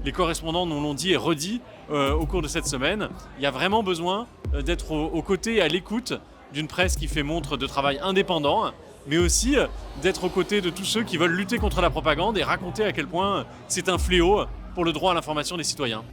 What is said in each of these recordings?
les correspondants nous l'ont dit et redit au cours de cette semaine. Il y a vraiment besoin d'être aux côtés et à l'écoute d'une presse qui fait montre de travail indépendant, mais aussi d'être aux côtés de tous ceux qui veulent lutter contre la propagande et raconter à quel point c'est un fléau pour le droit à l'information des citoyens.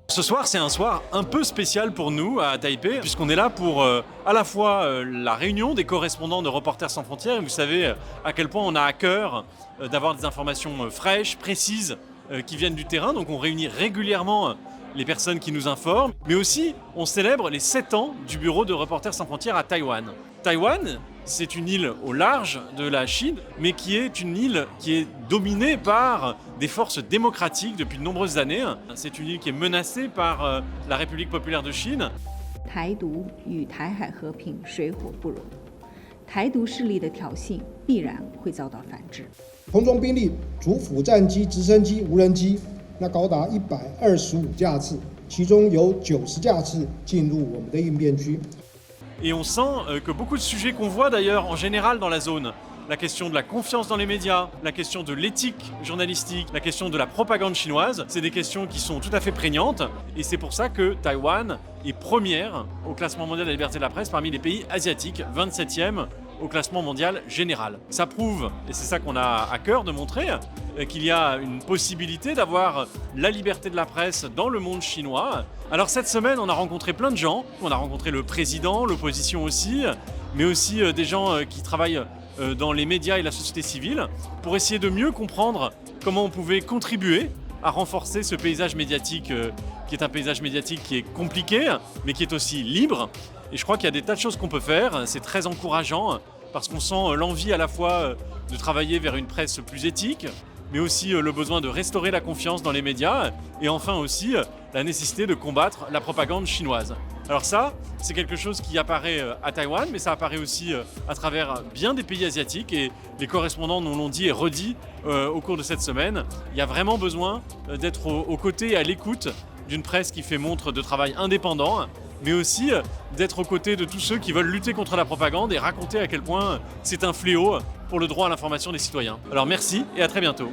Ce soir, c'est un soir un peu spécial pour nous à Taipei, puisqu'on est là pour à la fois la réunion des correspondants de Reporters sans frontières. Vous savez à quel point on a à cœur d'avoir des informations fraîches, précises, qui viennent du terrain. Donc on réunit régulièrement les personnes qui nous informent. Mais aussi, on célèbre les 7 ans du bureau de Reporters sans frontières à Taïwan. Taïwan, c'est une île au large de la Chine, mais qui est une île qui est dominée par des forces démocratiques depuis de nombreuses années. C'est une île qui est menacée par la République populaire de Chine. 台独与台海和平水火不容，台独势力的挑衅必然会遭到反制。空中兵力主辅战机、直升机、无人机，那高达125架次，其中有90架次进入我们的应变区。 Et on sent que beaucoup de sujets qu'on voit d'ailleurs en général dans la zone, la question de la confiance dans les médias, la question de l'éthique journalistique, la question de la propagande chinoise, c'est des questions qui sont tout à fait prégnantes. Et c'est pour ça que Taïwan est première au classement mondial de la liberté de la presse parmi les pays asiatiques, 27e au classement mondial général. Ça prouve, et c'est ça qu'on a à cœur de montrer, qu'il y a une possibilité d'avoir la liberté de la presse dans le monde chinois. Alors cette semaine, on a rencontré plein de gens. On a rencontré le président, l'opposition aussi, mais aussi des gens qui travaillent dans les médias et la société civile, pour essayer de mieux comprendre comment on pouvait contribuer à renforcer ce paysage médiatique, qui est un paysage médiatique qui est compliqué, mais qui est aussi libre. Et je crois qu'il y a des tas de choses qu'on peut faire, c'est très encourageant, parce qu'on sent l'envie à la fois de travailler vers une presse plus éthique, mais aussi le besoin de restaurer la confiance dans les médias, et enfin aussi la nécessité de combattre la propagande chinoise. Alors ça, c'est quelque chose qui apparaît à Taïwan, mais ça apparaît aussi à travers bien des pays asiatiques, et les correspondants nous l'ont dit et redit au cours de cette semaine. Il y a vraiment besoin d'être aux côtés et à l'écoute d'une presse qui fait montre de travail indépendant, mais aussi d'être aux côtés de tous ceux qui veulent lutter contre la propagande et raconter à quel point c'est un fléau pour le droit à l'information des citoyens. Alors merci et à très bientôt.